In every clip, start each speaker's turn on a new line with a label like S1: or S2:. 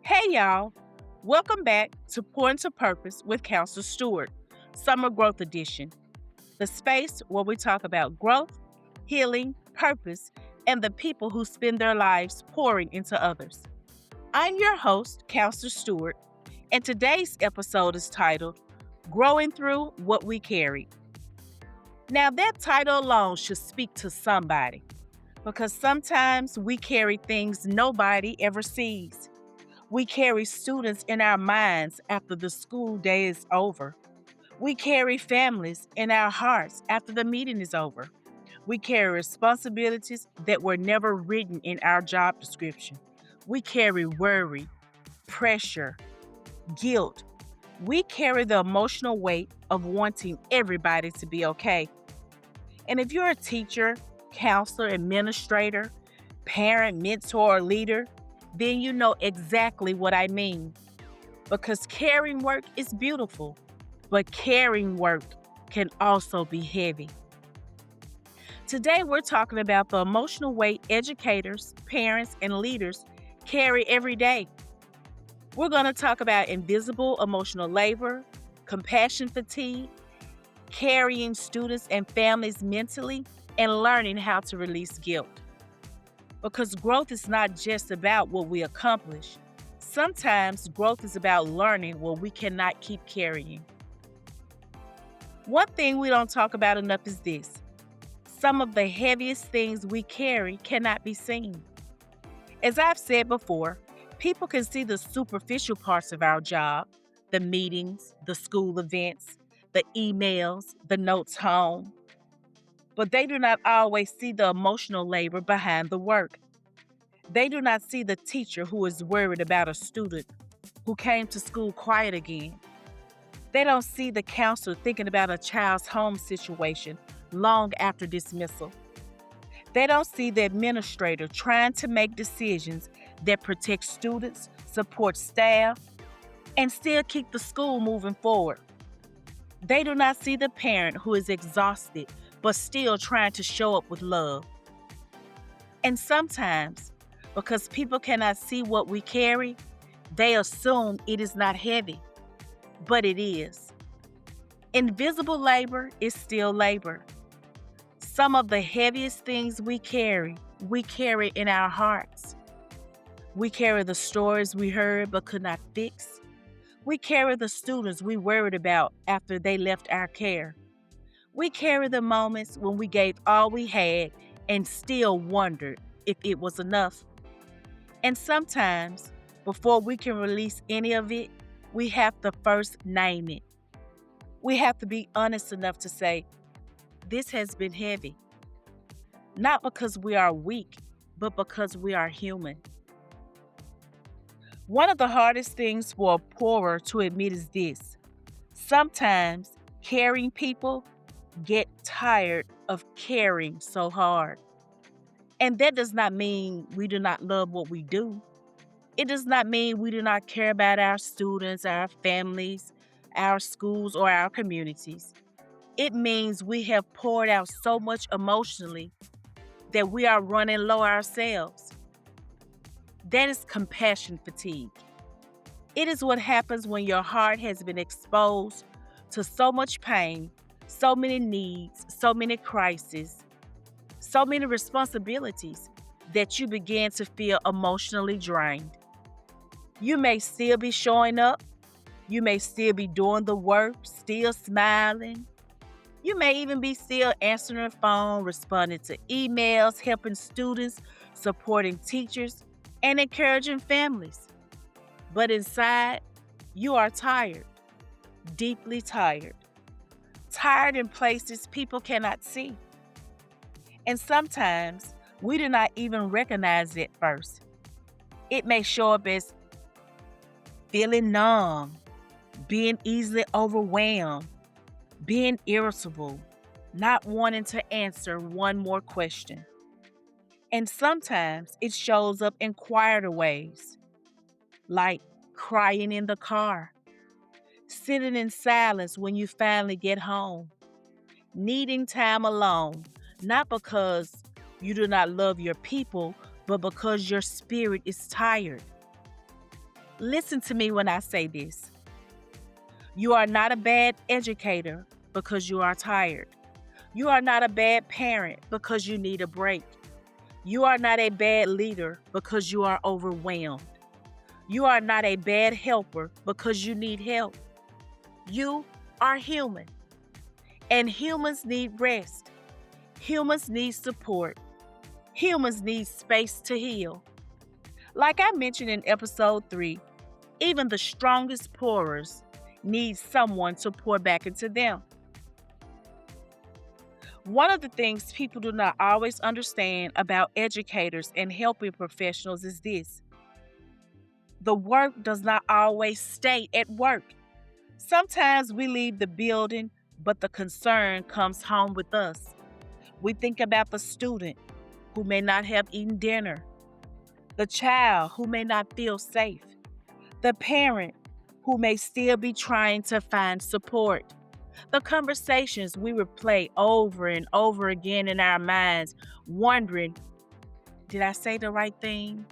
S1: Hey, y'all. Welcome back to Point to Purpose with Counselor Stewart, Summer Growth Edition, the space where we talk about growth, healing, purpose, and the people who spend their lives pouring into others. I'm your host, Counselor Stewart, and today's episode is titled Growing Through What We Carry. Now, that title alone should speak to somebody because sometimes we carry things nobody ever sees. We carry students in our minds after the school day is over. We carry families in our hearts after the meeting is over. We carry responsibilities that were never written in our job description. We carry worry, pressure, guilt. We carry the emotional weight of wanting everybody to be okay. And if you're a teacher, counselor, administrator, parent, mentor, or leader, then you know exactly what I mean. Because caring work is beautiful, but caring work can also be heavy. Today, we're talking about the emotional weight educators, parents, and leaders carry every day. We're going to talk about invisible emotional labor, compassion fatigue, carrying students and families mentally, and learning how to release guilt. Because growth is not just about what we accomplish. Sometimes growth is about learning what we cannot keep carrying. One thing we don't talk about enough is this. Some of the heaviest things we carry cannot be seen. As I've said before, people can see the superficial parts of our job, the meetings, the school events, the emails, the notes home. But they do not always see the emotional labor behind the work. They do not see the teacher who is worried about a student who came to school quiet again. They don't see the counselor thinking about a child's home situation long after dismissal. They don't see the administrator trying to make decisions that protect students, support staff, and still keep the school moving forward. They do not see the parent who is exhausted but still trying to show up with love. And sometimes, because people cannot see what we carry, they assume it is not heavy, but it is. Invisible labor is still labor. Some of the heaviest things we carry in our hearts. We carry the stories we heard but could not fix. We carry the students we worried about after they left our care. We carry the moments when we gave all we had and still wondered if it was enough. And sometimes, before we can release any of it, we have to first name it. We have to be honest enough to say, this has been heavy. Not because we are weak, but because we are human. One of the hardest things for a pourer to admit is this. Sometimes caring people get tired of caring so hard. And that does not mean we do not love what we do. It does not mean we do not care about our students, our families, our schools, or our communities. It means we have poured out so much emotionally that we are running low ourselves. That is compassion fatigue. It is what happens when your heart has been exposed to so much pain, so many needs, so many crises, so many responsibilities that you begin to feel emotionally drained. You may still be showing up. You may still be doing the work, still smiling. You may even be still answering the phone, responding to emails, helping students, supporting teachers, and encouraging families. But inside, you are tired, deeply tired. Tired in places people cannot see. And sometimes we do not even recognize it first. It may show up as feeling numb, being easily overwhelmed, being irritable, not wanting to answer one more question. And sometimes it shows up in quieter ways, like crying in the car, sitting in silence when you finally get home, needing time alone, not because you do not love your people, but because your spirit is tired. Listen to me when I say this. You are not a bad educator because you are tired. You are not a bad parent because you need a break. You are not a bad leader because you are overwhelmed. You are not a bad helper because you need help. You are human, and humans need rest. Humans need support. Humans need space to heal. Like I mentioned in episode 3, even the strongest pourers need someone to pour back into them. One of the things people do not always understand about educators and helping professionals is this: the work does not always stay at work. Sometimes we leave the building, but the concern comes home with us. We think about the student who may not have eaten dinner, the child who may not feel safe, the parent who may still be trying to find support. The conversations we replay over and over again in our minds, wondering, did I say the right thing?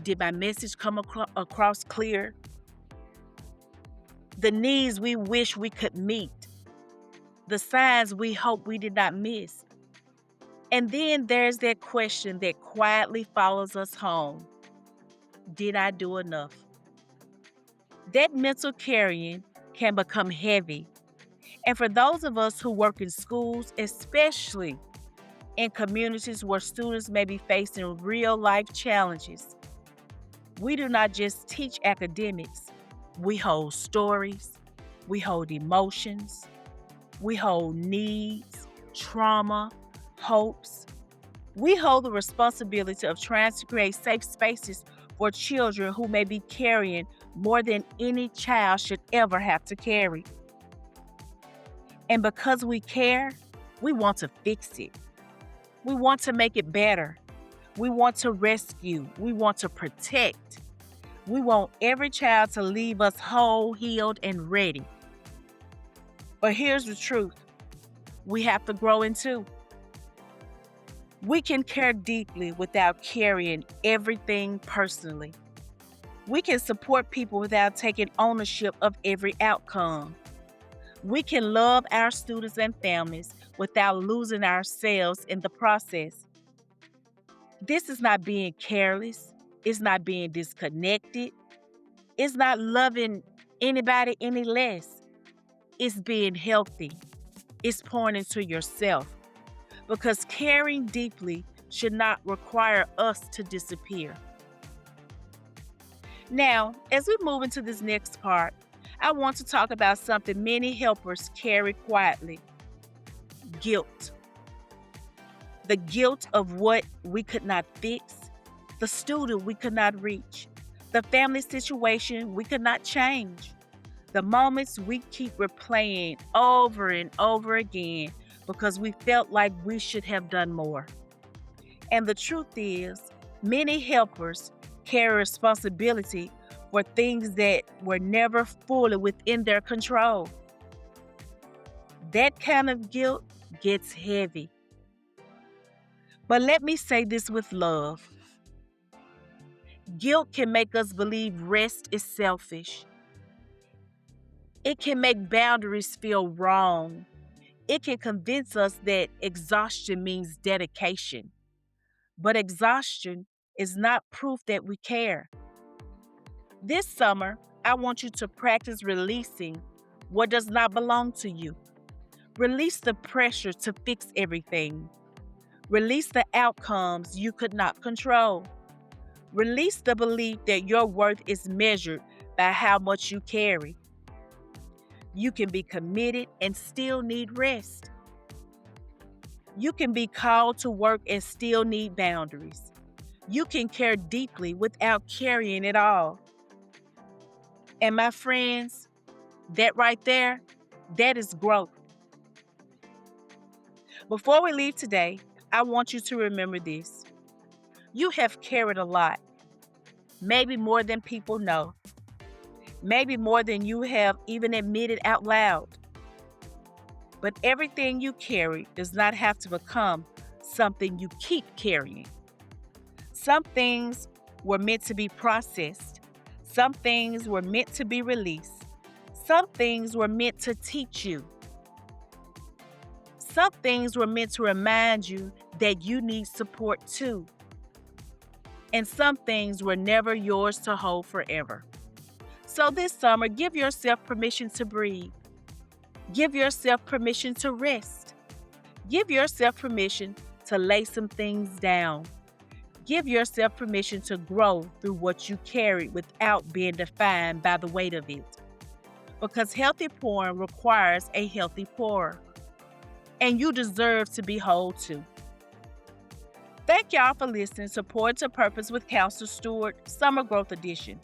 S1: Did my message come across clear? The needs we wish we could meet, the signs we hope we did not miss. And then there's that question that quietly follows us home: did I do enough? That mental carrying can become heavy. And for those of us who work in schools, especially in communities where students may be facing real life challenges, we do not just teach academics. We hold stories, we hold emotions, we hold needs, trauma, hopes. We hold the responsibility of trying to create safe spaces for children who may be carrying more than any child should ever have to carry. And because we care, we want to fix it. We want to make it better. We want to rescue. We want to protect. We want every child to leave us whole, healed, and ready. But here's the truth: we have to grow into. We can care deeply without carrying everything personally. We can support people without taking ownership of every outcome. We can love our students and families without losing ourselves in the process. This is not being careless. It's not being disconnected. It's not loving anybody any less. It's being healthy. It's pouring into yourself. Because caring deeply should not require us to disappear. Now, as we move into this next part, I want to talk about something many helpers carry quietly: guilt. The guilt of what we could not fix, the student we could not reach, the family situation we could not change, the moments we keep replaying over and over again because we felt like we should have done more. And the truth is, many helpers carry responsibility for things that were never fully within their control. That kind of guilt gets heavy. But let me say this with love: guilt can make us believe rest is selfish. It can make boundaries feel wrong. It can convince us that exhaustion means dedication. But exhaustion is not proof that we care. This summer, I want you to practice releasing what does not belong to you. Release the pressure to fix everything. Release the outcomes you could not control. Release the belief that your worth is measured by how much you carry. You can be committed and still need rest. You can be called to work and still need boundaries. You can care deeply without carrying it all. And my friends, that right there, that is growth. Before we leave today, I want you to remember this: you have carried a lot, maybe more than people know, maybe more than you have even admitted out loud. But everything you carry does not have to become something you keep carrying. Some things were meant to be processed. Some things were meant to be released. Some things were meant to teach you. Some things were meant to remind you that you need support too. And some things were never yours to hold forever. So this summer, give yourself permission to breathe. Give yourself permission to rest. Give yourself permission to lay some things down. Give yourself permission to grow through what you carry without being defined by the weight of it. Because healthy pouring requires a healthy pourer. And you deserve to be whole too. Thank y'all for listening to Pour Into Purpose with Counselor Stewart, Summer Growth Edition.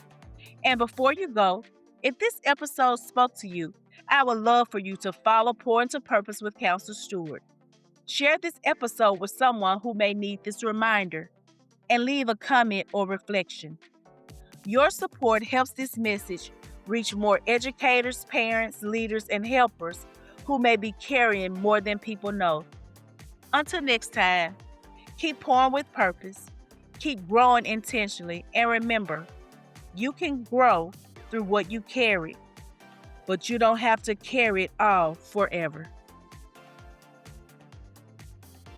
S1: And before you go, if this episode spoke to you, I would love for you to follow Pour Into Purpose with Counselor Stewart. Share this episode with someone who may need this reminder and leave a comment or reflection. Your support helps this message reach more educators, parents, leaders, and helpers who may be carrying more than people know. Until next time, keep pouring with purpose, keep growing intentionally, and remember, you can grow through what you carry, but you don't have to carry it all forever.